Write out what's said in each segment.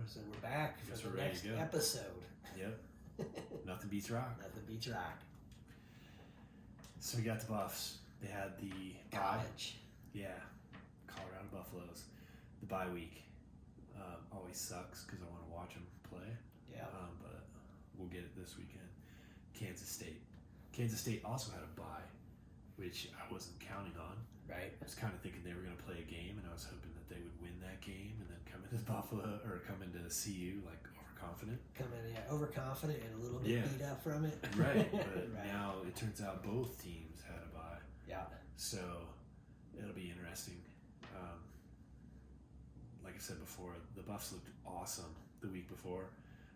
So we're back Guess for we're the ready next to go. episode. Yep. Nothing beats rock. Nothing beats rock. So we got the Buffs. They had the bye. College. Yeah. Colorado Buffaloes. The bye week. Always sucks because I want to watch them play. Yeah. But we'll get it this weekend. Kansas State. Kansas State also had a bye, which I wasn't counting on. Right. I was kind of thinking they were going to play a game, and I was hoping that they would win that game and then come into Buffalo or come into CU like overconfident. Coming in overconfident and a little bit beat up from it. Right. But Right. now it turns out both teams had a bye. Yeah. So it'll be interesting. Like I said before, the Buffs looked awesome the week before.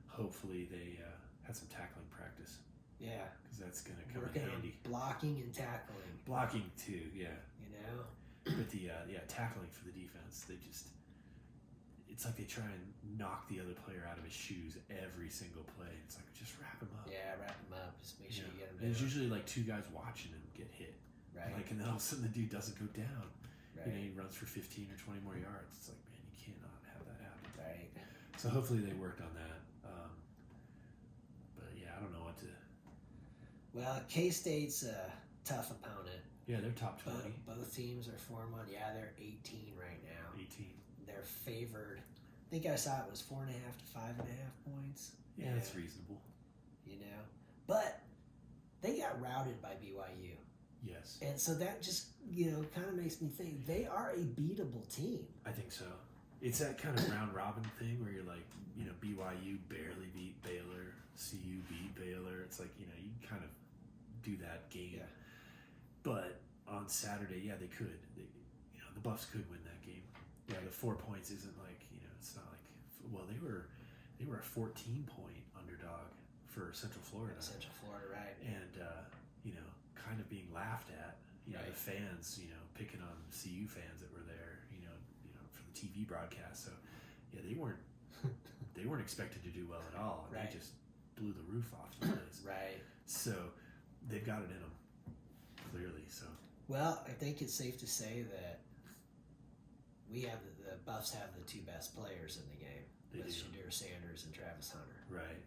Hopefully they had some tackling practice Yeah. because that's going to come Working in on handy. blocking and tackling. Blocking too, yeah. You know? But the tackling for the defense, it's like they try and knock the other player out of his shoes every single play. It's like, just wrap him up. Yeah, wrap them up. Just make sure you get them And down. it's usually like two guys watching him get hit. Right. Like, and then all of a sudden the dude doesn't go down. Right. You know, he runs for 15 or 20 more yards. It's like, man, you cannot have that happen. Right. So hopefully they worked on that. But yeah, I don't know what to. Well, K-State's a tough opponent. Yeah, they're top 20. Both teams are 4-1. Yeah, they're 18 right now. 18. They're favored. I think I saw it was 4.5 to 5.5 points. Yeah, that's reasonable. You know, but they got routed by BYU, Yes, and so that just kind of makes me think they are a beatable team. I think so. It's that kind of round robin thing where you're like, BYU barely beat Baylor, CU beat Baylor. It's like, you kind of do that game. Yeah. But on Saturday, yeah, they could. The Buffs could win that game. Yeah, the 4 points isn't like, it's not like, well, they were a 14-point underdog for Central Florida. Central Florida, right? And, kind of being laughed at, Right. the fans, picking on CU fans that were there, for the TV broadcast. So, yeah, they weren't expected to do well at all. Right. They just blew the roof off the place. Right. So, they've got it in them, clearly. So, Well, I think it's safe to say that we have the Buffs have the two best players in the game. They with do. Shadur Sanders and Travis Hunter. right.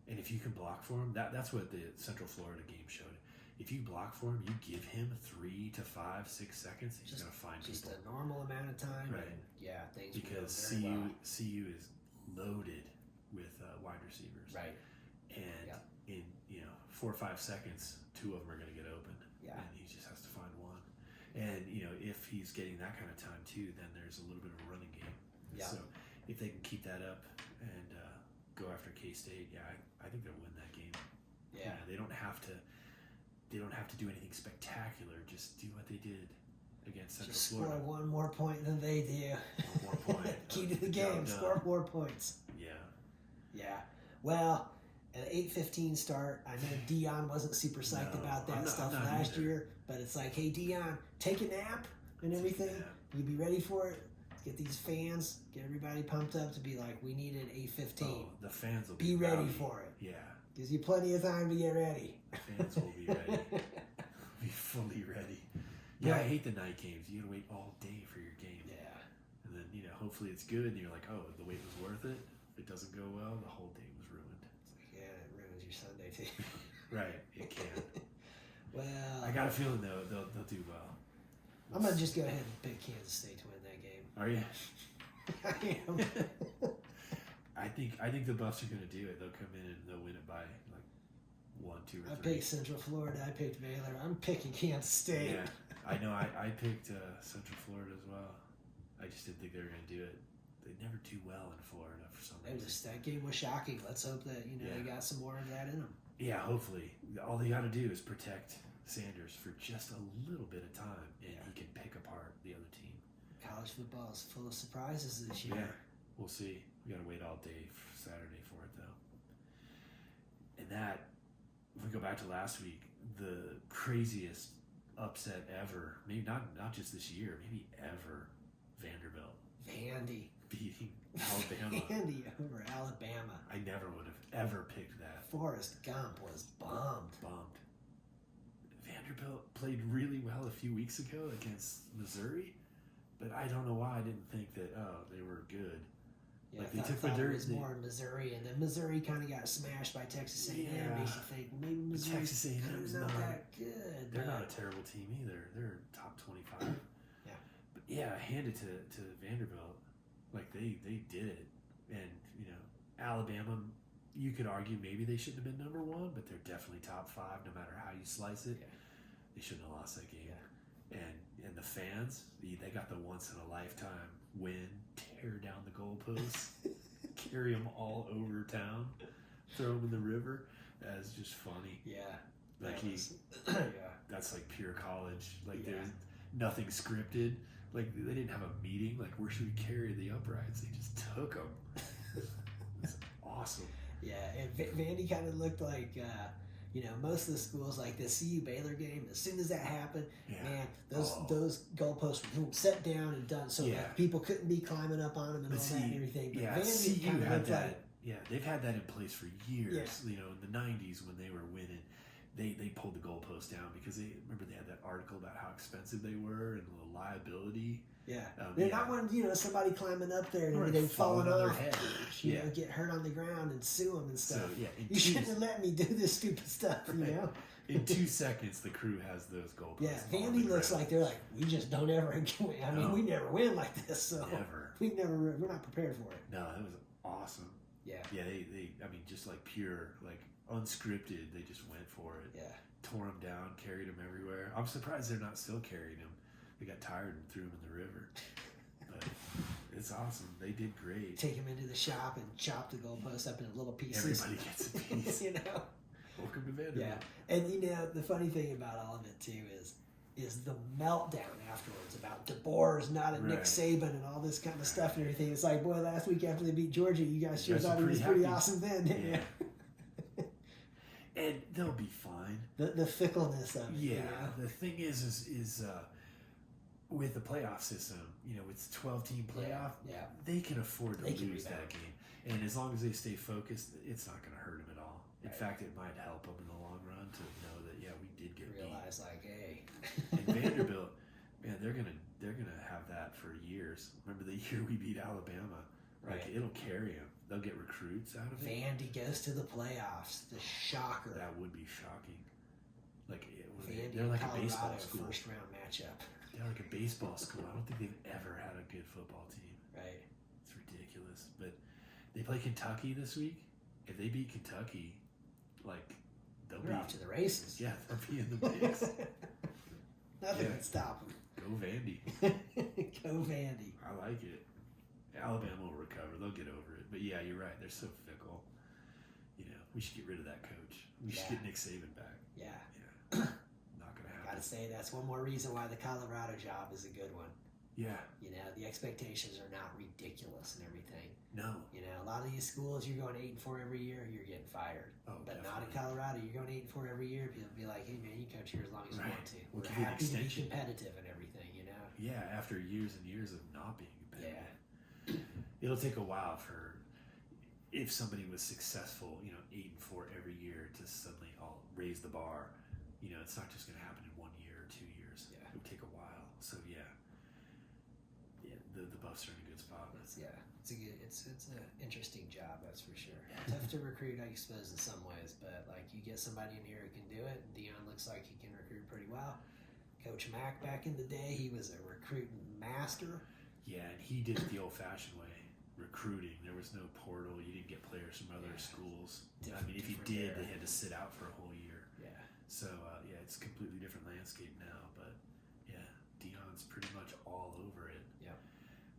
And if you can block for him, that's what the Central Florida game showed. If you block for him, you give him 3 to 5, 6 seconds, he's going to find Just people. a normal amount of time. Right. And things Because will go very well. CU is loaded with wide receivers. Right. And Yeah. in 4 or 5 seconds, 2 of them are going to get open. Yeah. And he just has to find one. And if he's getting that kind of time too, then there's a little bit of a running game. Yeah. So if they can keep that up and go after K-State, I think they'll win that game. Yeah. They don't have to. They don't have to do anything spectacular. Just do what they did against Central Just Florida. score one more point than they do. One more point. Key to the Job game. done. Score more points. Yeah. Yeah. Well, an 8:15 start. I know Dion wasn't super psyched No, about that I'm stuff not last either. year, but it's like, hey, Dion, take a nap and everything. nap. You be ready for it. Let's get these fans, get everybody pumped up to be like, we need an 8:15. Oh, the fans will Be be ready rowdy. for it. Yeah. Gives you plenty of time to get ready. The fans will be ready. Be fully ready. Yeah, I hate the night games. You gotta wait all day for your game. Yeah. And then, hopefully it's good and you're like, oh, the wait was worth it. If it doesn't go well, the whole day was ruined. Yeah, it ruins your Sunday too. Right, it can. Well, I got a feeling they'll do well. I'm gonna just go ahead and pick Kansas State to win that game. Are you? I am. I think the Buffs are gonna do it. They'll come in and they'll win it by like 1, 2, or I 3. picked Central Florida. I picked Baylor. I'm picking Kansas State. Yeah, I know. I picked Central Florida as well. I just didn't think they were going to do it. They never do well in Florida for some reason. That game was shocking. Let's hope that Yeah. they got some more of that in them. Yeah, hopefully. All they got to do is protect Sanders for just a little bit of time, and he can pick apart the other team. College football is full of surprises this year. Yeah, we'll see. We got to wait all day for Saturday for it, though. And that, if we go back to last week, the craziest upset ever, maybe not just this year, maybe ever, Vanderbilt Vandy. beating Alabama. Vandy over Alabama. I never would have ever picked that. Forrest Gump was bummed. Bummed. Vanderbilt played really well a few weeks ago against Missouri, but I don't know why I didn't think that, they were good. Yeah, Like, I they took thought their- it was more in Missouri, and then Missouri kind of got smashed by Texas A&M. Yeah. Makes you think maybe Missouri's Texas A&M's not not- that good. They're but- not a terrible team either. They're top 25. Yeah. But yeah, hand it to Vanderbilt. Like they did it, and Alabama. You could argue maybe they shouldn't have been number one, but they're definitely top 5 no matter how you slice it. Yeah. They shouldn't have lost that game. And the fans, they got the once in a lifetime win, tear down the goalposts, carry them all over town, throw them in the river. That's just funny. Yeah. Like yeah. that's like pure college. Like Yeah. there's nothing scripted. Like they didn't have a meeting. Like where should we carry the uprights? They just took them. It's awesome. Yeah, and Vandy kind of looked like, most of the schools, like the CU Baylor game. As soon as that happened, Yeah. man, Oh. those goalposts were set down and done, so Yeah. like, people couldn't be climbing up on them and But all see, that and everything. But Yeah, Vandy CU kind of had looked that. like, Yeah, they've had that in place for years. In the '90s when they were winning, they pulled the goalpost down because they had that article about how expensive they were and the liability. yeah, Oh, they yeah. not want somebody climbing up there and Or everything falling falling on their off, head. you know, Yeah. get hurt on the ground and sue them and So stuff. yeah, You shouldn't have let me do this stupid stuff, Right. you know. in 2 seconds the crew has those goalposts. Yeah, on Vandy the looks ground. like they're like, we just don't ever. I mean, No. we never win like this, so Never. we're not prepared for it. No, that was awesome. Yeah, Yeah, they I mean, just like pure, like unscripted, they just went for it. yeah. Tore them down, carried them everywhere. I'm surprised they're not still carrying them. They got tired and threw them in the river. But it's awesome. They did great. Take him into the shop and chop the goalpost up into little pieces. Everybody gets a piece. you know. Welcome to Vanderbilt. Yeah, and the funny thing about all of it too is the meltdown afterwards about DeBoer's not a Nick Right. Saban and all this kind of stuff and everything. It's like, boy, last week after they beat Georgia, you guys sure guys thought were he was pretty pretty happy. awesome then, didn't Yeah. you? And they'll be fine. The fickleness of it. Yeah. You know? The thing is with the playoff system, it's 12-team playoff. Yeah. They can afford to They can lose rebound. that game. And as long as they stay focused, it's not going to hurt them at all. In Right. fact, it might help them in the long run to know that, yeah, we did get beat. Realize like, hey. And Vanderbilt, man, they're gonna have that for years. Remember the year we beat Alabama? Like Right. it'll carry them. They'll get recruits out of it. Vandy goes to the playoffs. The shocker. That would be shocking. Like Vandy they're like a Colorado baseball school. first round matchup. They're like a baseball school. I don't think they've ever had a good football team. Right. It's ridiculous. But they play Kentucky this week. If they beat Kentucky, like they'll They're be off to the races. yeah, they'll be in the mix. Nothing Yeah. can stop Go Vandy. them. Go Vandy. I like it. Alabama will recover. They'll get over it. But yeah, you're right. They're so fickle. We should get rid of that coach. We should Yeah. get Nick Saban back. Yeah. Yeah. Not gonna happen. Gotta say, that's one more reason why the Colorado job is a good one. Yeah. The expectations are not ridiculous and everything. No. A lot of these schools, you're going 8-4 every year, you're getting fired. Oh, But not in definitely. Colorado. You're going 8-4 every year. People be like, hey man, you coach here as long as you Right. want to. We'll We're give you an happy to be extension." competitive and everything. Yeah, after years and years of not being competitive. Yeah. It'll take a while for if somebody was successful, 8-4 every year to suddenly all raise the bar. It's not just gonna happen in 1 year or 2 years. Yeah. It would take a while. So yeah. Yeah, the Buffs are in a good spot. It's an interesting job, that's for sure. Tough to recruit, I suppose, in some ways, but like you get somebody in here who can do it. Dion looks like he can recruit pretty well. Coach Mack back in the day, he was a recruiting master. Yeah, and he did it the old-fashioned way, recruiting. There was no portal. You didn't get players from other Yeah. schools. Different- If you different did, era. they had to sit out for a whole year. Yeah. So yeah, it's a completely different landscape now. But yeah, Dion's pretty much all over it. Yep.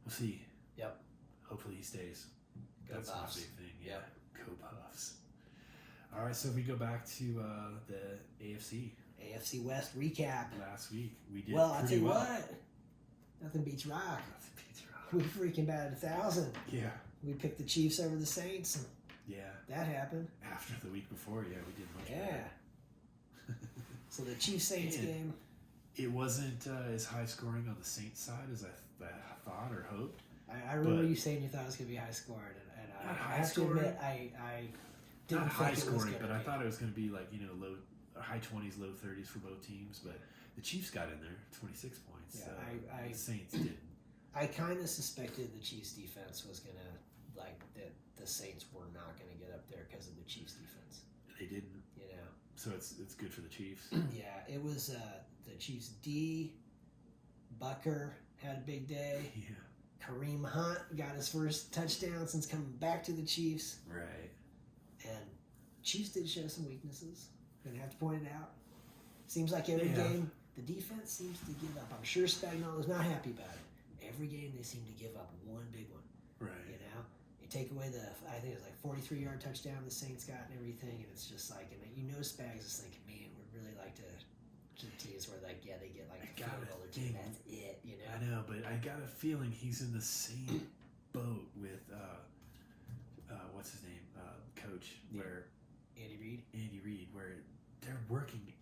We'll see. Yep. Hopefully he stays. Go That's Buffs. my big thing. Yeah. Yep. Go Buffs. All right, so if we go back to the AFC AFC West recap. last week, we did Well, I'll tell pretty you well. what. Nothing beats rock. Nothing beats rock. We freaking batted 1,000. Yeah. We picked the Chiefs over the Saints. And Yeah. that happened. After the week before, yeah, we did much Yeah. better. So the Chiefs Saints And game. It wasn't as high scoring on the Saints side as I thought or hoped. I remember but- you saying you thought it was going to be high scoring, and I Not high have to scoring. admit, I didn't Not think high it was scoring, gonna but I be. thought it was going to be like low high 20s, low 30s for both teams. But the Chiefs got in there, 26 points. Yeah, so I- the Saints didn't. I kind of suspected the Chiefs defense was going to like that the Saints were not going to get up there because of the Chiefs defense. They didn't. You know. So it's good for the Chiefs. Yeah, it was the Chiefs D. Bucker had a big day. Yeah. Kareem Hunt got his first touchdown since coming back to the Chiefs. Right. And Chiefs did show some weaknesses. Gonna have to point it out. Seems like every Yeah. game the defense seems to give up. I'm sure Spagnuolo's not happy about it. Every game they seem to give up one big one. Right. You know, you take away I think it was like 43-yard touchdown the Saints got and everything, and it's just like, and you know, Spags is thinking, man, we'd really like to keep teams where like, yeah, they get like a I field gotta goal or two. think. That's it. You know. I know, but I got a feeling he's in the same boat with what's his name, coach, Yeah. where Andy Reid. where they're working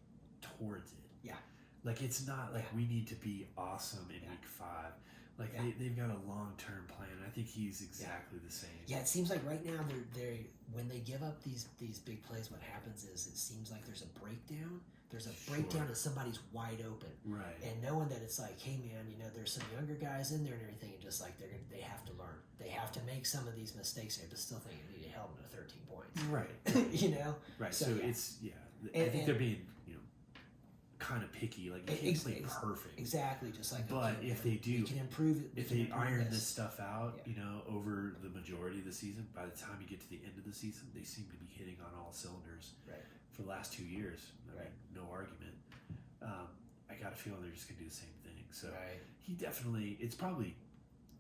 towards it. Yeah. Like it's not like Yeah. we need to be awesome in Yeah. week 5. Like Yeah. they've got a long-term plan. I think he's exactly the same. Yeah, it seems like right now they're when they give up these big plays, what happens is it seems like there's a breakdown. There's a Sure. breakdown and somebody's wide open. Right. And knowing that it's like, hey man, you know, there's some younger guys in there and everything, and just like they have to learn. They have to make some of these mistakes here, but still think you need to help them to 13 points. Right. You know? Right. So, So, yeah. it's I And- think they're being, kind of picky. Like you can't play perfect. Exactly, just like But if they do, we can improve it. we if can they improve iron this stuff out, Yeah. over the majority of the season, by the time you get to the end of the season, they seem to be hitting on all cylinders. Right. For the last 2 years, I Right. mean, no argument. I got a feeling they're just gonna do the same thing. So Right. he definitely, it's probably,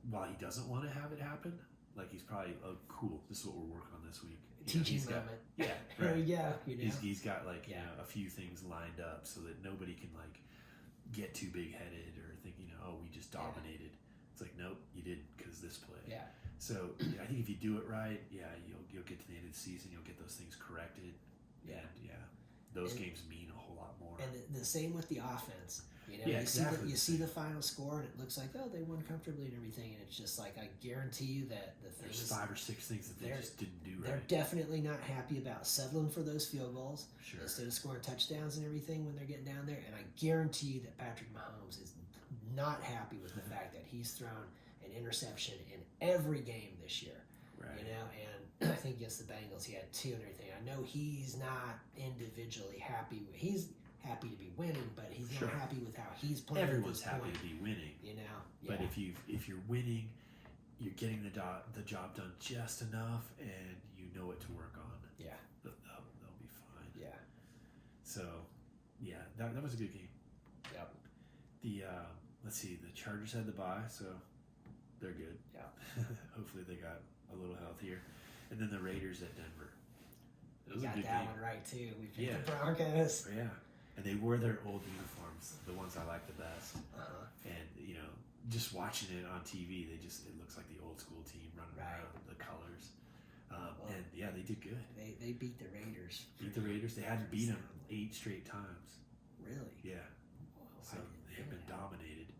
while he doesn't want to have it happen, like he's probably, oh cool, this is what we're working on this week. Teaching he's got, moment. yeah, There right. you go. You know? He's got like Yeah. a few things lined up so that nobody can like get too big headed or think oh we just dominated. It's like nope, you didn't because this play. Yeah. So I think if you do it right, you'll get to the end of the season, you'll get those things corrected. Yeah. And those And- games mean a whole lot more. And the same with the offense. You know, Yeah, you exactly. see the final score, and it looks like they won comfortably and everything, and it's just like I guarantee you that the There's things 5 or 6 things that they they're- just didn't do they're right. definitely not happy about settling for those field goals Sure. instead of scoring touchdowns and everything when they're getting down there. And I guarantee you that Patrick Mahomes is not happy with the fact that he's thrown an interception in every game this year. Right. You know, and I think against the Bengals he had 2 and everything. I know he's not individually happy. He's happy to be winning, but he's Sure. not happy with how he's playing. Everyone's at this happy point, to be winning. you know. But Yeah. if you're winning, you're getting the job done just enough, and you know what to work on. Yeah. They'll be fine. Yeah. So, that was a good game. Yep. The let's see, the Chargers had the bye, so they're good. Yeah. Hopefully they got a little healthier, and then the Raiders at Denver. It was a Got good that game. one right too. We picked Yeah. the Broncos. Yeah, and they wore their old uniforms, the ones I like the best. Uh-huh. And just watching it on TV, it looks like the old school team running Right. around, the colors. Well, And they did good. They beat the Raiders. Beat the Raiders. They hadn't beat them 8 straight times. Really? Yeah, Wow, so I didn't they have know been that. dominated.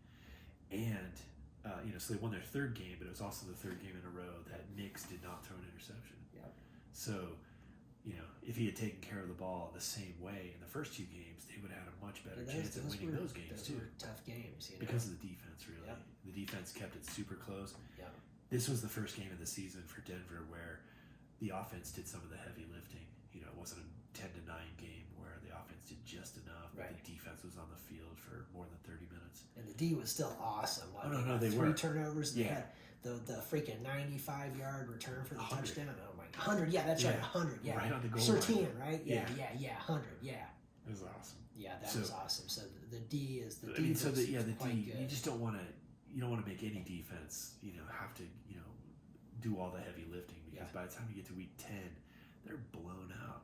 And so they won their 3rd game, but it was also the 3rd game in a row that Nix did not throw an interception. Yep. So, if he had taken care of the ball the same way in the first 2 games, they would have had a much better Yeah, chance at winning those games too. Were tough games, you know? Because of the defense, really. Yep. The defense kept it super close. Yep. This was the first game of the season for Denver where the offense did some of the heavy lifting. It wasn't a 10-9 game where the offense did just enough, but Right. the defense was on the field for more than 30 minutes. And the D was still awesome. Like, Oh, no, they they got 3 were. turnovers. They Yeah. had the freaking 95-yard return for the 100. touchdown. Oh my, 100. Yeah, that's right. Yeah. 100. Yeah. Right on the goal Sertan, line. right? Yeah. 100. Yeah. It was awesome. Yeah, that So- was awesome. So the D is the I D. mean, so was the quite D, good. you just don't want to make any defense, have to, do all the heavy lifting because Yeah. by the time you get to week 10, they're blown out.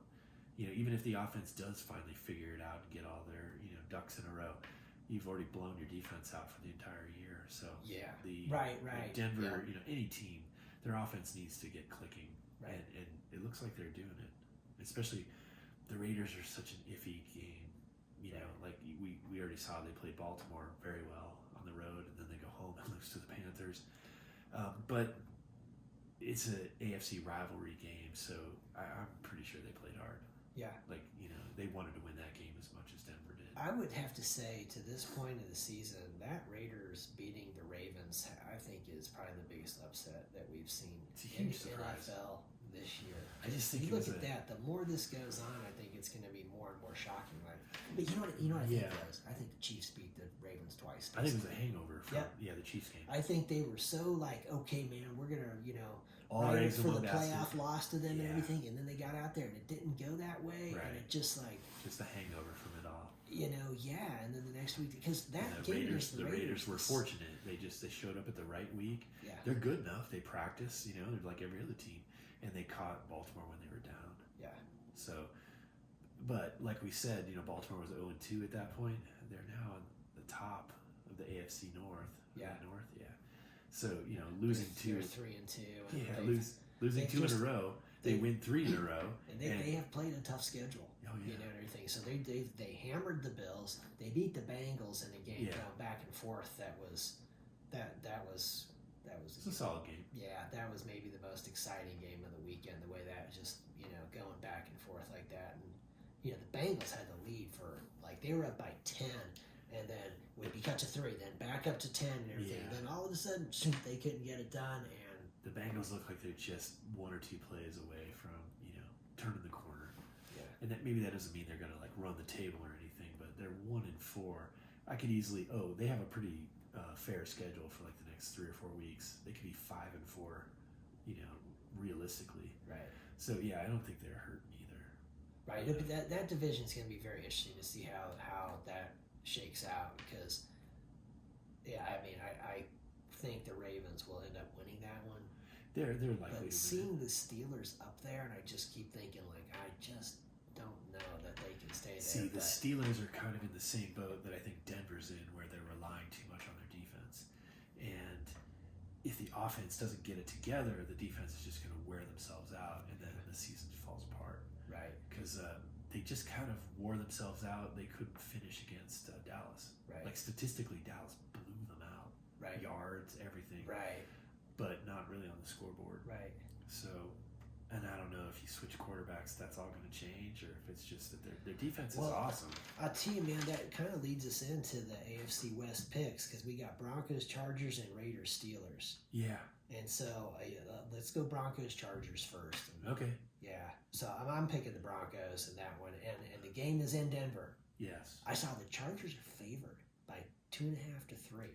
Even if the offense does finally figure it out and get all their, ducks in a row, you've already blown your defense out for the entire year. So Yeah. the Right. Denver, any team, their offense needs to get clicking, Right. and it looks like they're doing it. Especially the Raiders are such an iffy game. Like we already saw they played Baltimore very well on the road, and then they go home and lose to the Panthers. But it's a AFC rivalry game, so I'm pretty sure they played hard. Yeah. Like, they wanted to win that game as much as Denver did. I would have to say, to this point of the season, that Raiders beating the Ravens, I think, is probably the biggest upset that we've seen It's a in huge the surprise. NFL this year. I just think You it look was at that. The more this goes on, I think it's going to be more and more shocking. But you know what I think it was? I think the Chiefs beat the Ravens twice. I think it was a hangover from Yep. the Chiefs game. I think they were so okay, man, we're gonna All right eggs in for one the basket. playoff loss to them and Yeah. everything, and then they got out there and it didn't go that way, Right. and it just Just a hangover from it all. yeah, and then the next week because that And game the the Raiders were was- fortunate. They showed up at the right week. Yeah, They're good enough. They practice, they're like every other team, and they caught Baltimore when they were down. yeah, So, but like we said, Baltimore was 0-2 at that point. They're now on the top of the AFC North. Yeah. North, yeah. So losing They're two, 3-2. yeah, and losing they've two just- in a row. They win three in a row. and they have played a tough schedule. Oh, yeah. And everything. So they hammered the Bills. They beat the Bengals in a game Yeah. going back and forth. That was It's a solid game. Yeah, that was maybe the most exciting game of the weekend. The way that just going back and forth like that, and the Bengals had the lead for they were up by 10, and then would be cut to 3, then back up to 10 and everything. Yeah. Then all of a sudden, they couldn't get it done, and The Bengals look like they're just one or two plays away from turning the corner. yeah, And maybe that doesn't mean they're going to run the table or anything, but they're 1-4. I could easily. They have a pretty fair schedule for the next 3 or 4 weeks. They could be 5-4, realistically. right. So yeah, I don't think they're hurting either. Right, but that division is going to be very interesting to see how that shakes out because, I think the Ravens will end up winning that one. They're likely But to seeing the Steelers up there, and I just keep thinking I just don't know that they can stay there. See, the but Steelers are kind of in the same boat that I think Denver's in, where they're relying too much on their defense. And if the offense doesn't get it together, the defense is just going to wear themselves out, and then the season falls apart. right, Because they just kind of wore themselves out. They couldn't finish against Dallas. right, Statistically, Dallas blew them out. right, Yards, everything. right, But not really on the scoreboard. right. So, and I don't know if you switch quarterbacks, that's all going to change, or if it's just that their defense is Well, awesome. I'll tell you, man, that kind of leads us into the AFC West picks because we got Broncos, Chargers, and Raiders, Steelers. Yeah. And so let's go Broncos, Chargers first. And, Okay. yeah, so I'm picking the Broncos in that one, and the game is in Denver. Yes. I saw the Chargers are favored by 2.5 to 3.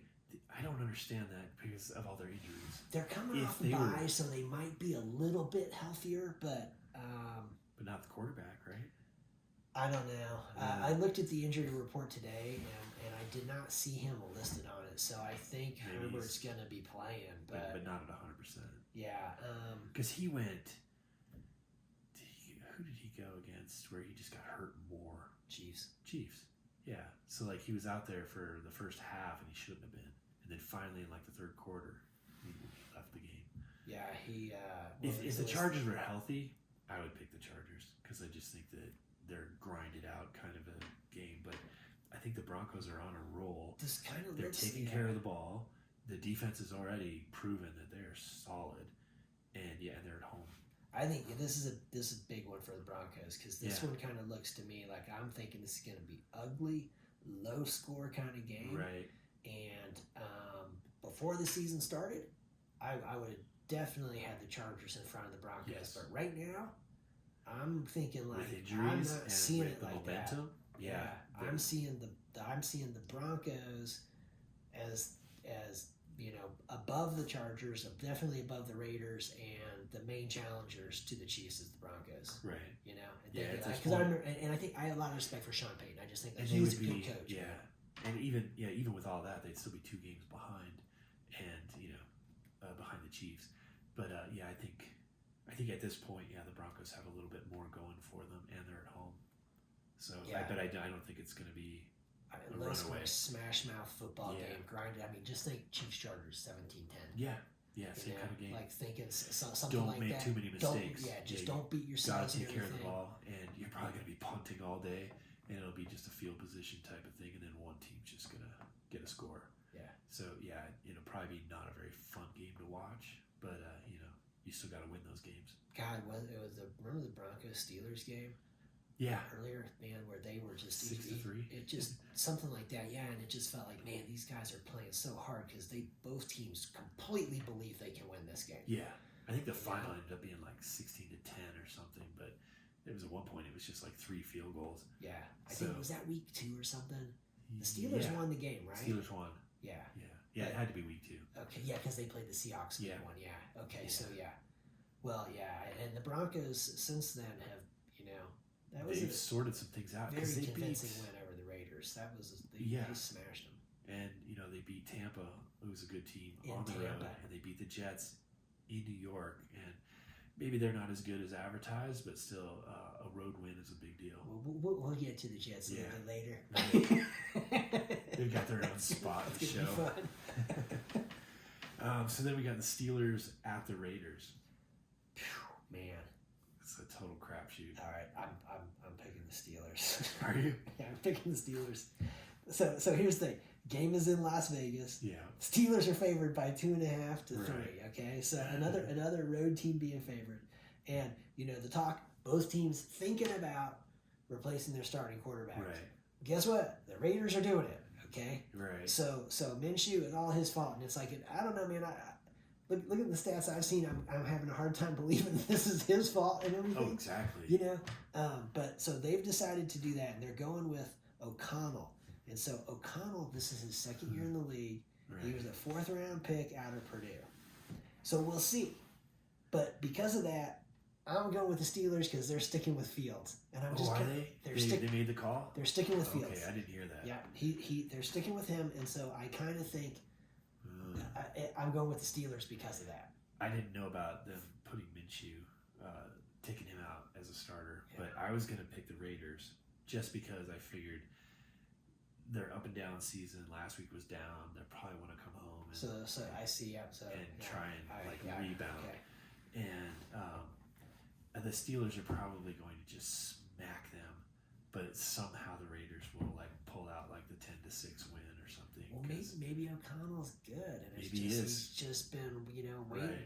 I don't understand that because of all their injuries. They're coming If off they a bye, were- so they might be a little bit healthier, but But not the quarterback, right? I don't know. I looked at the injury report today, and I did not see him listed on it, so I think Maybe Herbert's going to be playing. But not at 100%. Yeah, Because he went. Who did he go against where he just got hurt more? Chiefs. Chiefs. Yeah. So he was out there for the first half and he shouldn't have been. And then finally in the third quarter, he left the game. Yeah, he. If the Chargers were healthy, I would pick the Chargers because I just think that they're grinded out kind of a game. But I think the Broncos are on a roll. This kind of They're looks, taking care of the ball. The defense has already proven that they're solid, and they're at home. I think this is a big one for the Broncos because this Yeah. one kind of looks to me like I'm thinking this is going to be ugly, low score kind of game. Right. And before the season started, I would have definitely had the Chargers in front of the Broncos. Yes. But right now, I'm thinking With I'm injuries not and seeing with it the like momentum. that. Yeah. I'm seeing the Broncos as above the Chargers, definitely above the Raiders, and the main challengers to the Chiefs is the Broncos. Right. And at this because point- I think I have a lot of respect for Sean Payton. I just think that And they he's a would good be, coach. yeah. And even with all that, they'd still be 2 games behind, and behind the Chiefs. But I think at this point, the Broncos have a little bit more going for them, and they're at home. So, Yeah. but I don't think it's going to be. It looks like runaway. a smash mouth football Yeah. game, grinded. I mean, just think Chiefs Chargers 17-10. Yeah, same kind of game. Like thinking something Don't like make that. too many mistakes. Just you don't beat gotta yourselves and take care of the everything. ball, and you're probably going to be punting all day, and it'll be just a field position type of thing, and then one team's just going to get a score. Yeah. So it'll probably be not a very fun game to watch, but you still got to win those games. God, remember the Broncos Steelers game? Yeah. earlier, man, where they were just 6-3. It just something like that, yeah. And it just felt like, man, these guys are playing so hard because both teams completely believe they can win this game. Yeah, I think the final ended up being like 16-10 or something, but it was at one point it was just like 3 field goals. Yeah, I think it was that week 2 or something. The Steelers won the game, right? Steelers won. Yeah. It had to be week 2. Okay, yeah, because they played the Seahawks week 1. Yeah. Okay, Yeah. so yeah. Well, yeah, and the Broncos since then have, that was They've sorted some things out very because they convincing beat. win over the Raiders. That was they smashed them. And they beat Tampa, who was a good team, In on the road, Tampa. and they beat the Jets in New York. And maybe they're not as good as advertised, but still, a road win is a big deal. We'll get to the Jets a little bit later. They've got their own spot in the It's show. gonna be fun. So then we got the Steelers at the Raiders. Man, It's a total crapshoot. all right, I'm picking the Steelers. Are you? Yeah, I'm picking the Steelers. So here's the thing. Game is in Las Vegas. Yeah. Steelers are favored by 2.5 to 3. Right. Okay, so another road team being favored, and the talk. Both teams thinking about replacing their starting quarterback. Right. Guess what? The Raiders are doing it. Okay. Right. So Minshew, it's all his fault, and it's like I don't know, man. Look at the stats I've seen. I'm having a hard time believing this is his fault and everything. Oh, exactly. But so they've decided to do that, and they're going with O'Connell. And so O'Connell, this is his second year in the league. Right. He was a 4th round pick out of Purdue. So we'll see. But because of that, I'm going with the Steelers because they're sticking with Fields. And I'm just are kinda, they? They're They made the call? They're sticking with Fields. Okay, I didn't hear that. Yeah, they're sticking with him, and so I kind of think I'm going with the Steelers because of that. I didn't know about them putting Minshew, taking him out as a starter, Yeah. but I was going to pick the Raiders just because I figured their up and down season last week was down. They'll probably want to come home and, So I see. Yeah, so and yeah, try and rebound. Okay. And the Steelers are probably going to just smack them, but somehow the Raiders will pull out the 10-6 win or something. Well, maybe O'Connell's good, and he's just been waiting. Right.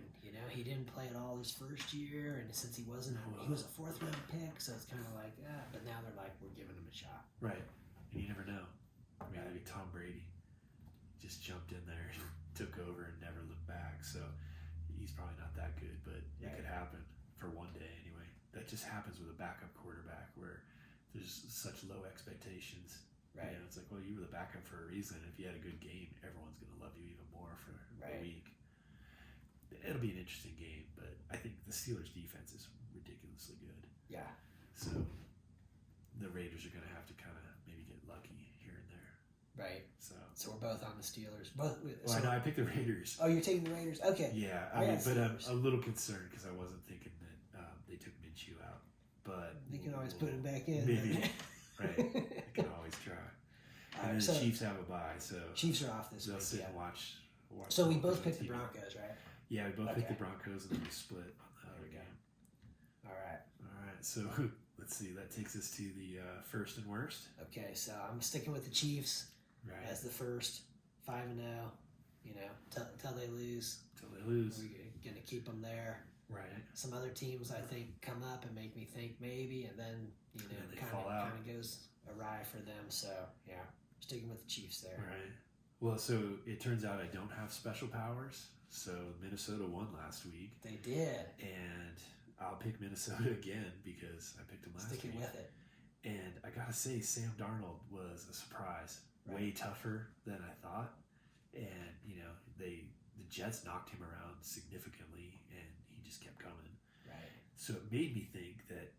He didn't play at all his first year, and since he wasn't, he was a 4th round pick, so it's kind of like But now they're like, we're giving him a shot. Right, and you never know. I mean, look at Tom Brady, just jumped in there, took over, and never looked back. So he's probably not that good, but it could happen for one day anyway. That just happens with a backup quarterback where there's such low expectations. Right. It's like, well, you were the backup for a reason. If you had a good game, everyone's going to love you even more for a week. It'll be an interesting game, but I think the Steelers' defense is ridiculously good. Yeah. So the Raiders are going to have to kind of maybe get lucky here and there. Right. So we're both on the Steelers. I know I picked the Raiders. Oh, you're taking the Raiders? Okay. Yeah, but I'm a little concerned because I wasn't thinking that they took Minshew out. But they can always put him back in. Maybe. Right. They can always try. And then the Chiefs have a bye, so Chiefs are off this they'll week. sit and watch. So we both picked the Broncos, right? Yeah, we both picked the Broncos, and then we split on the other game. All right. So let's see. That takes us to the first and worst. Okay, so I'm sticking with the Chiefs Right. as the first, 5-0. Till they lose. Till they lose. We're gonna keep them there. Right. Some other teams I think come up and make me think maybe, and then they kind fall out. of goes awry for them. So yeah, sticking with the Chiefs there. Right. Well, so it turns out I don't have special powers. So Minnesota won last week. They did. And I'll pick Minnesota again because I picked them last week. Sticking with it. And I gotta say, Sam Darnold was a surprise. Right. Way tougher than I thought. And the Jets knocked him around significantly, and he just kept coming. Right. So it made me think that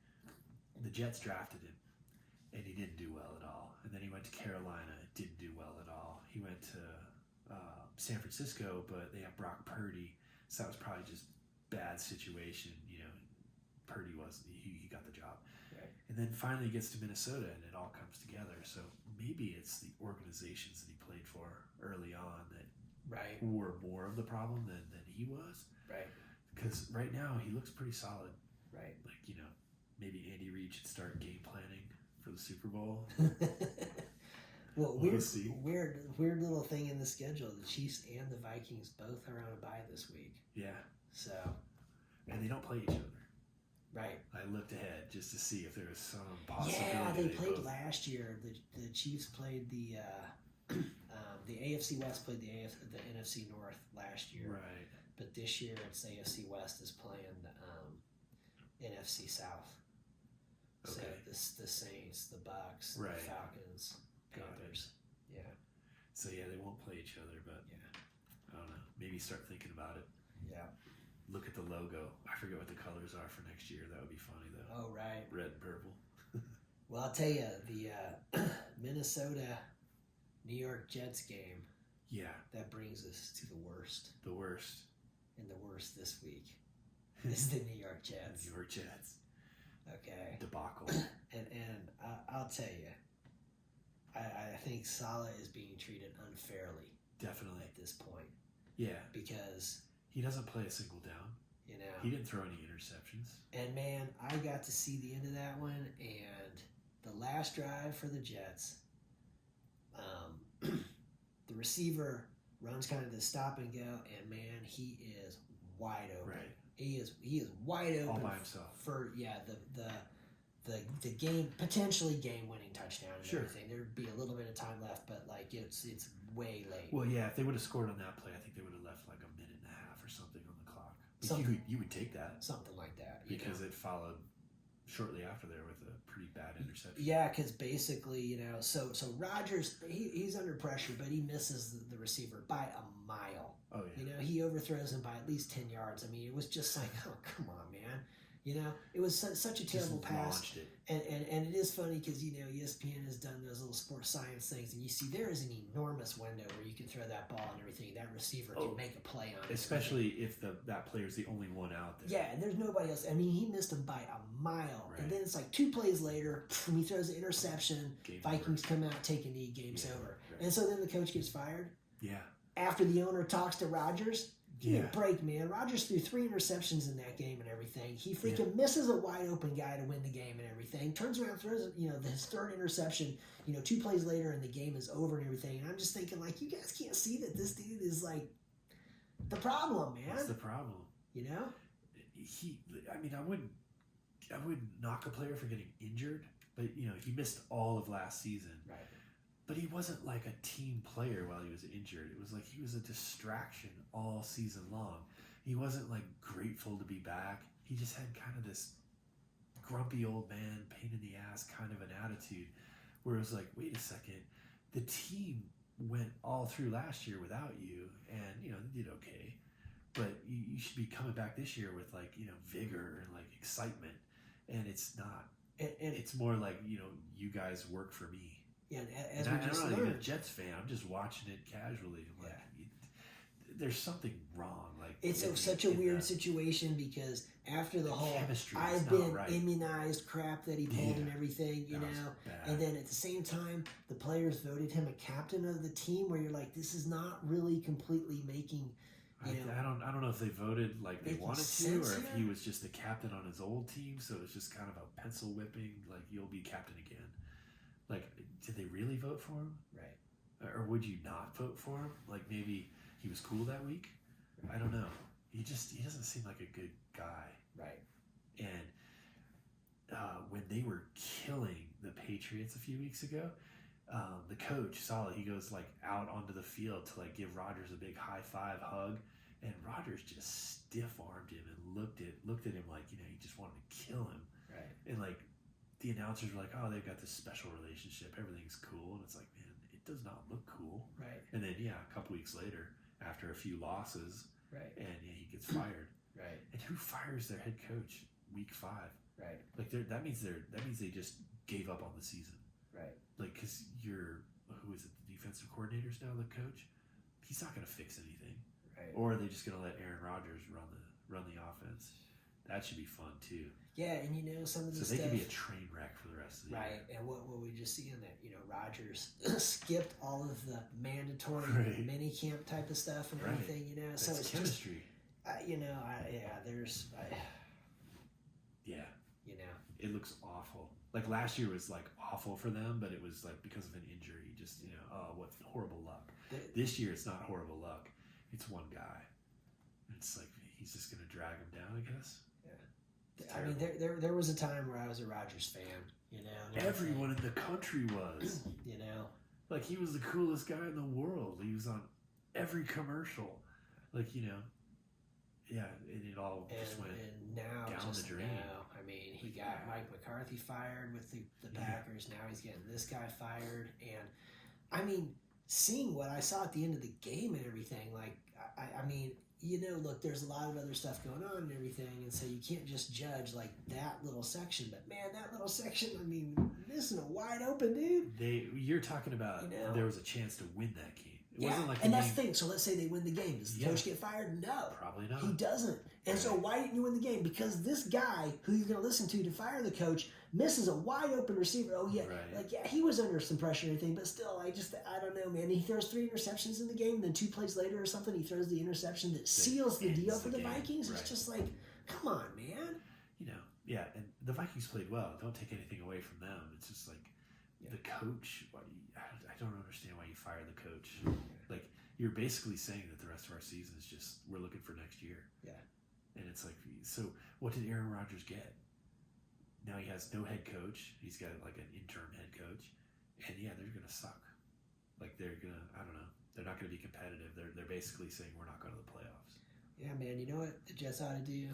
the Jets drafted him, and he didn't do well at all. And then he went to Carolina, didn't do well at all. He went to San Francisco, but they have Brock Purdy, so that was probably just bad situation. Purdy he got the job. Right. And then finally he gets to Minnesota, and it all comes together. So maybe it's the organizations that he played for early on that were more of the problem than he was. Right. Because right now he looks pretty solid. Right. Maybe Andy Reid should start game planning for the Super Bowl. Well, we'll weird little thing in the schedule. The Chiefs and the Vikings both are on a bye this week. Yeah. So. And they don't play each other. Right. I looked ahead just to see if there was some possibility. Yeah, they played both... last year. The Chiefs played the AFC West played the NFC North last year. Right. But this year it's AFC West is playing NFC South. Okay. So the Saints, the Bucks, Right. the Falcons, Panthers. Yeah. So yeah, they won't play each other, but Yeah. I don't know. Maybe start thinking about it. Yeah. Look at the logo. I forget what the colors are for next year. That would be funny though. Oh, right. Red and purple. Well, I'll tell you, the Minnesota New York Jets game, Yeah, that brings us to the worst. the worst. And the worst this week is the New York Jets. New York Jets Okay. debacle. And I'll tell you, I think Salah is being treated unfairly Definitely. at this point Yeah, because, he doesn't play a single down. you He know, didn't throw any interceptions. and man, I got to see the end of that one, and the last drive for the Jets, the receiver runs kind of the stop and go, and man, he is wide open. Right. He is wide open All by himself. for the game, potentially game winning touchdown and Sure. everything. There'd be a little bit of time left, but like it's way late. Well, yeah, if they would have scored on that play, I think they would have left like a minute and a half or something on the clock. But Something. you would take that Something like that. You because know? it followed shortly after there with a pretty bad interception. Yeah, because basically, you know, so Rodgers, he's under pressure, but he misses the receiver by a mile. Oh yeah. You know, he overthrows him by at least 10 yards. I mean, it was just like, oh, come on, man. You know, it was such a terrible Just pass. launched it. And it is funny because, you know, ESPN has done those little sports science things, and you see there is an enormous window where you can throw that ball and everything. That receiver can make a play on it. Especially if that player's the only one out there. Yeah, and there's nobody else. I mean, he missed him by a mile. Right. And then it's like 2 plays later, and he throws an interception. Game's Vikings come out, take a knee, game's Yeah, over. right. And so then the coach gets fired. Yeah. After the owner talks to Rodgers, give me Yeah. a break, man. Rodgers threw 3 interceptions in that game and everything. He freaking misses a wide open guy to win the game and everything. Turns around, throws, you know, his 3rd interception, you know, 2 plays later and the game is over and everything. And I'm just thinking, like, you guys can't see that this dude is, like, the problem, man. That's the problem. You know? I mean, I wouldn't knock a player for getting injured, but you know, he missed all of last season. Right. But he wasn't like a team player while he was injured. It was like he was a distraction all season long. He wasn't like grateful to be back. He just had kind of this grumpy old man, pain in the ass kind of an attitude where it was like, wait a second, the team went all through last year without you and, you know, they did okay. But you should be coming back this year with like, you know, vigor and like excitement. And it's not. And It's more like, you know, you guys work for me. yeah, and as And we I'm just not even a learned, Jets fan. I'm just watching it casually. I'm like, there's something wrong. Like it's in such a weird the situation because after the whole chemistry is I've not been right. immunized crap that he pulled and Yeah. everything, you That was know, bad. and then at the same time, the players voted him a captain of the team where you're like, this is not really completely making, you know, I don't know if they voted like they making wanted to, sense or if here? he was just the captain on his old team. So it was just kind of a pencil whipping. Like you'll be captain again. Like, did they really vote for him? right. Or would you not vote for him? Like maybe he was cool that week. I don't know. He doesn't seem like a good guy. Right. And when they were killing the Patriots a few weeks ago, the coach Saleh, he goes like out onto the field to like give Rodgers a big high five hug, and Rodgers just stiff armed him and looked at him like, you know, he just wanted to kill him. Right. And like the announcers were like, oh, they've got this special relationship, everything's cool, and it's like, man, it does not look cool. Right. And then a couple weeks later, after a few losses, Right. and he gets fired. Right. And who fires their head coach week 5? Right. Like that means they just gave up on the season. Right. Like, because who is it? The defensive coordinator's now the coach. He's not going to fix anything. Right. Or are they just going to let Aaron Rodgers run the offense? That should be fun too. Yeah, and you know some of the So they stuff. could be a train wreck for the rest of the Right, year. and what we just see in that, you know, Rodgers skipped all of the mandatory Right. mini camp type of stuff and Right. everything, you know. That's So it's chemistry. just, you know, there's, Yeah, you know, it looks awful. Like last year was like awful for them, but it was like because of an injury. Just, you know, oh, what horrible luck. This year it's not horrible luck. It's one guy. It's like he's just going to drag him down, I guess. I mean, there was a time where I was a Rodgers fan, you know. and Everyone in the country was. you know. Like, he was the coolest guy in the world. He was on every commercial. Like, you know, yeah, and it all just went and now down just the drain. now, I mean, he got Mike McCarthy fired with the Packers. Now he's getting this guy fired, and I mean, seeing what I saw at the end of the game and everything, like I mean, you know, look, there's a lot of other stuff going on and everything, and so you can't just judge like that little section. But man, that little section, I mean, missing a wide open dude. You're talking about, You know? there was a chance to win that game. It Yeah, wasn't like and the that's game, the thing. So let's say they win the game. Does the coach get fired? No. probably not. He doesn't. And so why didn't you win the game? Because this guy who you're going to listen to fire the coach misses a wide open receiver. Oh, yeah. Right. Like, yeah, he was under some pressure and everything, but still, I don't know, man. He throws 3 interceptions in the game, and then 2 plays later or something, he throws the interception that seals the ends deal the for the game. Vikings. Right. It's just like, come on, man. You know, yeah, and the Vikings played well. Don't take anything away from them. It's just like the coach. I don't understand why you fire the coach. Like, you're basically saying that the rest of our season is just, we're looking for next year. Yeah. And it's like, so what did Aaron Rodgers get? Now he has no head coach. He's got like an interim head coach. And yeah, they're going to suck. Like, they're going to, I don't know. They're not going to be competitive. They're basically saying we're not going to the playoffs. Yeah, man. You know what the Jets ought to do?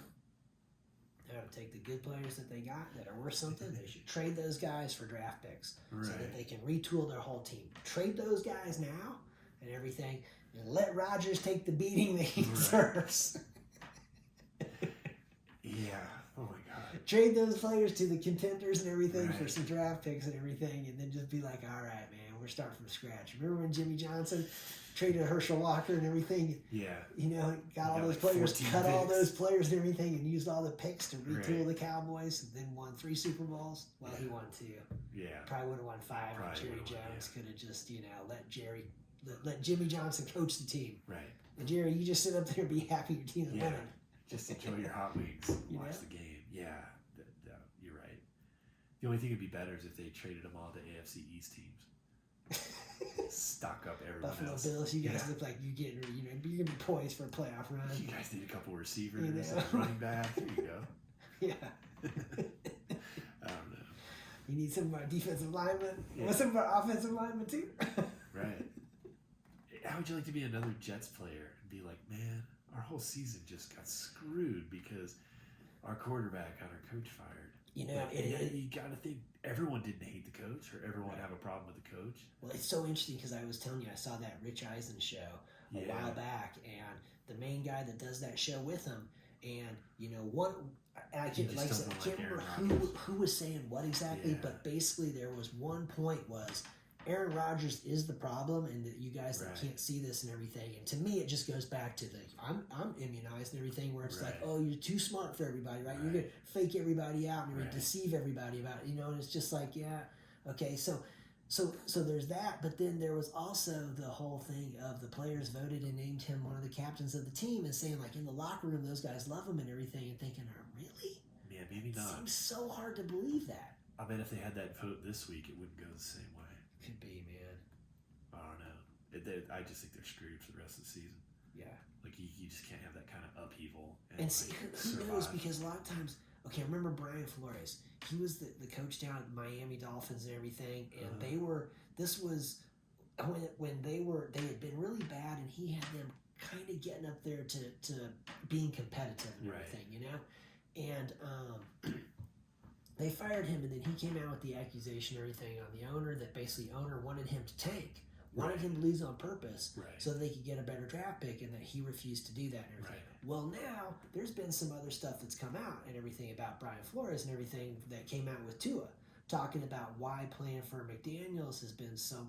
They ought to take the good players that they got that are worth something. They should trade those guys for draft picks so that they can retool their whole team. Trade those guys now and everything, and let Rodgers take the beating that he deserves. Yeah. Oh my God. Trade those players to the contenders and everything for Right. some draft picks and everything, and then just be like, all right, man, we're starting from scratch. Remember when Jimmy Johnson traded Herschel Walker and everything? Yeah. You know, got all got those like players, 14 cut all picks. those players and everything, and used all the picks to retool Right. the Cowboys, and then won 3 Super Bowls. Well, he won 2. Yeah. Probably would have won 5. And Probably Jerry would've won, Jones could have just, you know, let Jimmy Johnson coach the team. Right. And Jerry, you just sit up there and be happy your team's Yeah. winning. Just enjoy your hot wings and You watch know? the game. Yeah, you're right. The only thing that'd be better is if they traded them all to AFC East teams. Stock up everyone Buffalo else. Bills, you guys Yeah. look like you're getting, you know, you're gonna be poised for a playoff run. You guys need a couple receivers, You know? and running back. Here you go. Yeah. I don't know. You need some of our defensive linemen. Yeah. What's some of our offensive linemen too? Right. How would you like to be another Jets player and be like, man, our whole season just got screwed because our quarterback got our coach fired? You know, Like, you got to think everyone didn't hate the coach or everyone have a problem with the coach. well, it's so interesting because I was telling you I saw that Rich Eisen show a Yeah. while back, and the main guy that does that show with him, and you know I He can't, just like I said, doesn't I like can't Aaron remember Rodgers. who was saying what exactly, Yeah. but basically there was one point was Aaron Rodgers is the problem, and that you guys that Right. can't see this and everything. And to me, it just goes back to the I'm immunized and everything, where it's like, Right. oh, you're too smart for everybody, right? You're Right. gonna fake everybody out and you're Right. gonna deceive everybody about it, you know. And it's just like, yeah, okay, so there's that, but then there was also the whole thing of the players voted and named him one of the captains of the team, and saying like in the locker room those guys love him and everything, and thinking, oh, really? Yeah, maybe It not. seems so hard to believe that. I bet if they had that vote this week, it wouldn't go the same way. Could be, man. I don't know. I just think they're screwed for the rest of the season. Yeah. Like, you just can't have that kind of upheaval. And see, like, who knows? survive. Because a lot of times, okay, I remember Brian Flores. He was the coach down at Miami Dolphins and everything, and Uh-huh. they were. This was when they had been really bad, and he had them kind of getting up there to being competitive and Right. everything, you know. And they fired him, and then he came out with the accusation and everything on the owner that basically owner wanted him to tank, wanted Right. him to lose on purpose, Right. so that they could get a better draft pick, and that he refused to do that and everything. Right. Well, now there's been some other stuff that's come out and everything about Brian Flores and everything that came out with Tua, talking about why playing for McDaniels has been so.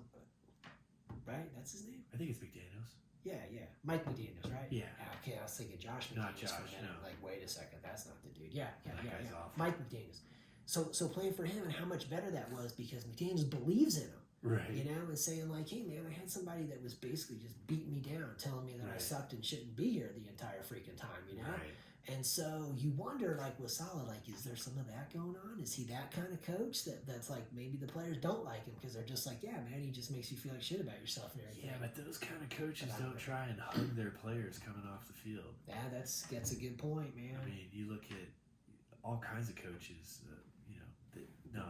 Right, that's his name. I think it's McDaniels. Yeah, Mike McDaniels, right? Yeah. Okay, I was thinking Josh McDaniels Not for a Josh, minute. no. Like, wait a second, that's not the dude. Yeah. That guy's awful. Mike McDaniels. So playing for him and how much better that was because McDaniels believes in him. Right. You know, and saying like, hey man, I had somebody that was basically just beating me down, telling me that I Right. sucked and shouldn't be here the entire freaking time, you know? Right. And so you wonder, like with Saleh, like, is there some of that going on? Is he that kind of coach that's like maybe the players don't like him because they're just like, yeah, man, he just makes you feel like shit about yourself and everything. Yeah, but those kind of coaches But I don't don't know. try and hug their players coming off the field. Yeah, that's a good point, man. I mean, you look at all kinds of coaches,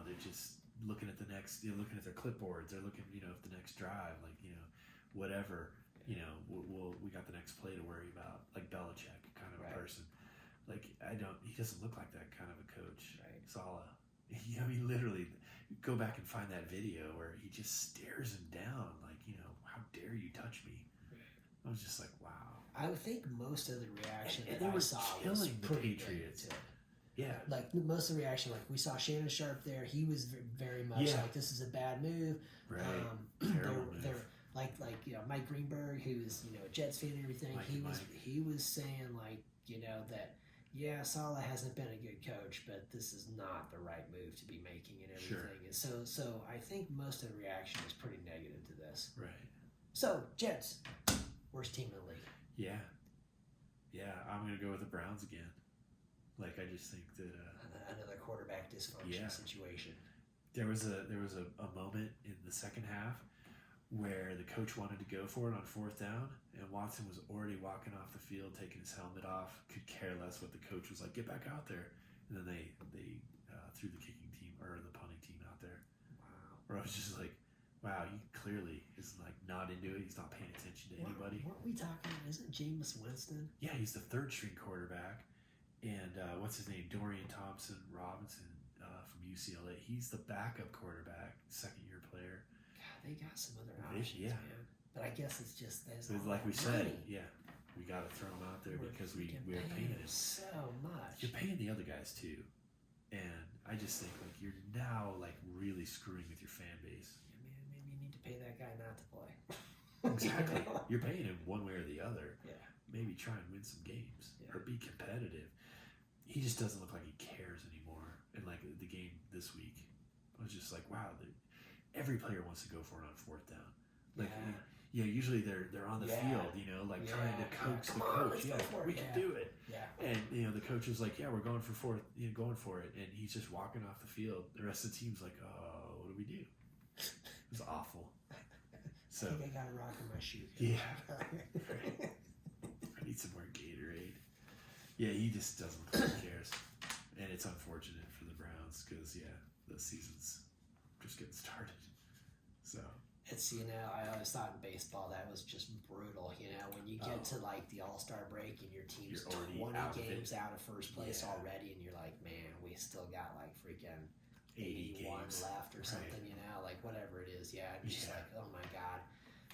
they're just looking at the next, looking at their clipboards. They're looking, at the next drive, like, whatever, we got the next play to worry about, like Belichick kind of a person. Like, he doesn't look like that kind of a coach. Right. Saleh. I mean, literally, go back and find that video where he just stares him down, like, how dare you touch me? Right. I was just like, wow. I would think most of the reaction and that they I were saw killing was the pretty Patriots. negative. Yeah. Like, most of the reaction, like, we saw Shannon Sharp there. He was very much like, this is a bad move. Right. Terrible move. They're like Mike Greenberg, who's a Jets fan and everything. He was saying, like, that Saleh hasn't been a good coach, but this is not the right move to be making and everything. Sure. And so I think most of the reaction is pretty negative to this. Right. So Jets, worst team in the league. Yeah, I'm gonna go with the Browns again. Like, I just think that another quarterback dysfunction situation. There was a moment in the second half where the coach wanted to go for it on fourth down, and Watson was already walking off the field, taking his helmet off, could care less what the coach was like, get back out there. And then they threw the kicking team or the punting team out there. Wow. Where I was just like, wow, he clearly is like not into it. He's not paying attention to anybody. Weren't we talking, isn't Jameis Winston? Yeah, he's the third string quarterback. And what's his name? Dorian Thompson-Robinson from UCLA. He's the backup quarterback, second-year player. God, they got some other options, man. But I guess it's just like we said, we got to throw him out there because we're paying him so much. You're paying the other guys too, and I just think like you're now like really screwing with your fan base. Yeah, man, maybe you need to pay that guy not to play. Exactly. You're paying him one way or the other. Yeah. Maybe try and win some games or be competitive. He just doesn't look like he cares anymore. And like the game this week, I was just like, wow, every player wants to go for it on fourth down. Like, usually they're on the field, trying to coax the coach. We can do it. Yeah. And the coach is like, we're going for fourth, going for it, and he's just walking off the field. The rest of the team's like, oh, what do we do? It was awful. So I think I got a rock in my shoe. Yeah. I need some more Gatorade. Yeah, he just doesn't look like he cares. And it's unfortunate for the Browns because, the season's just getting started. So it's, I always thought in baseball that was just brutal, when you get to like the All-Star break and your team's 20 games out of first place already, and you're like, man, we still got like freaking 81 left or something, like whatever it is. Yeah, I'm just like, oh my God.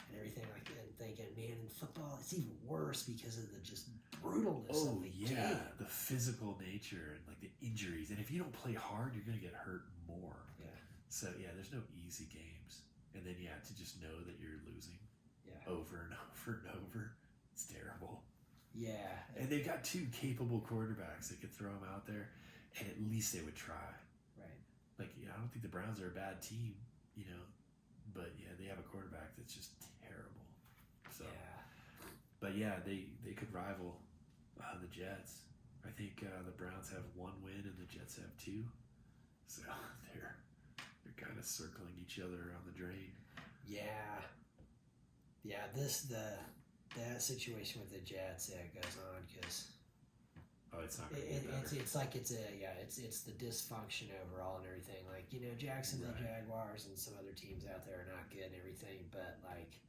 And everything like that, and thinking, man, in football, it's even worse because of the just brutalness of the game. The physical nature and like the injuries. And if you don't play hard, you're going to get hurt more. Yeah. So, there's no easy games. And then, to just know that you're losing over and over and over, it's terrible. Yeah. And they've got two capable quarterbacks that could throw them out there, and at least they would try. Right. Like, I don't think the Browns are a bad team, but they have a quarterback that's just terrible. So, but they could rival the Jets. I think the Browns have one win and the Jets have two. So they're kind of circling each other on the drain. Yeah. That situation with the Jets goes on because it's not. It's like it's the dysfunction overall and everything. Like Jacksonville Jaguars and some other teams out there are not good and everything, but like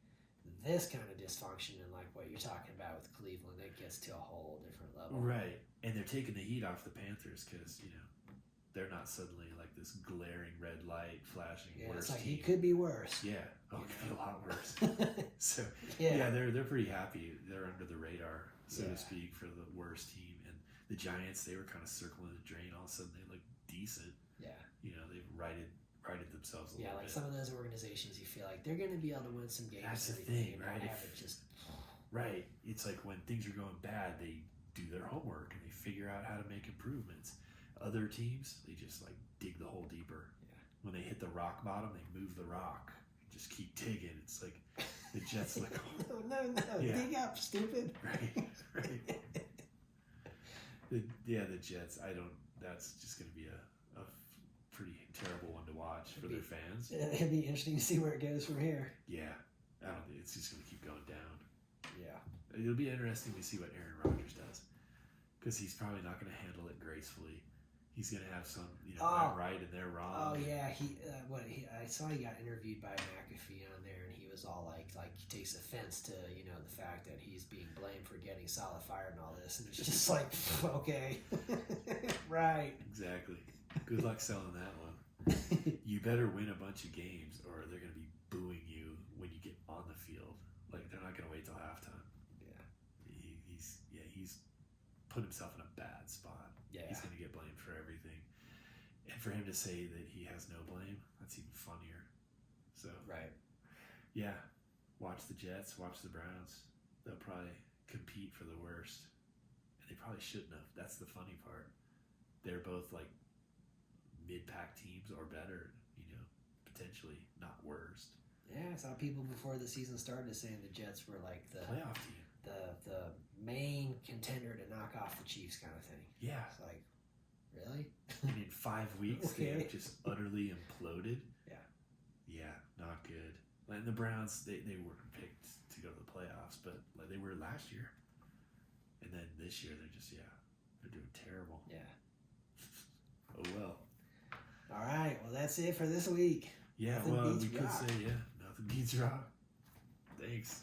this kind of dysfunction and like what you're talking about with Cleveland, it gets to a whole different level. Right, and they're taking the heat off the Panthers because they're not suddenly like this glaring red light flashing. Worse it's like team. It could be worse. Yeah, it could be a lot worse. So they're pretty happy. They're under the radar, so to speak, for the worst team. And the Giants, they were kind of circling the drain. All of a sudden, they look decent. Yeah, they've righted themselves a little bit. Some of those organizations, you feel like they're going to be able to win some games. That's the thing, right? Right. It's like when things are going bad, they do their homework and they figure out how to make improvements. Other teams, they just like dig the hole deeper. Yeah. When they hit the rock bottom, they move the rock. Just keep digging. It's like the Jets like, no, dig up, stupid. Right. The Jets. That's just going to be a pretty terrible one to watch for their fans. It'd be interesting to see where it goes from here. Yeah, I don't think it's just going to keep going down. Yeah, it'll be interesting to see what Aaron Rodgers does because he's probably not going to handle it gracefully. he's gonna have some, Oh. I'm right and they're wrong. Oh yeah, I saw he got interviewed by McAfee on there, and he was all like he takes offense to the fact that he's being blamed for getting Saleh fired and all this, and it's just like okay, right, Exactly. Good luck selling that one. You better win a bunch of games, or they're gonna be booing you when you get on the field. Like they're not gonna wait till halftime. Yeah, He's put himself in a bad spot. yeah, He's gonna get blamed for everything. And for him to say that he has no blame, that's even funnier. So, right. yeah, watch the Jets, watch the Browns. They'll probably compete for the worst. And they probably shouldn't have. That's the funny part. They're both like mid-pack teams or better, potentially not worst. Yeah, I saw people before the season started saying the Jets were like the Playoff team. the main contender to knock off the Chiefs kind of thing. Yeah. It's like, really? And in 5 weeks, they Okay. have just utterly imploded. Yeah. Yeah, not good. And the Browns, they weren't picked to go to the playoffs, but like they were last year. And then this year, they're doing terrible. Yeah. Oh, well. All right. Well, that's it for this week. Yeah, Nothing well, beats we could rock. say, nothing beats rock. Thanks.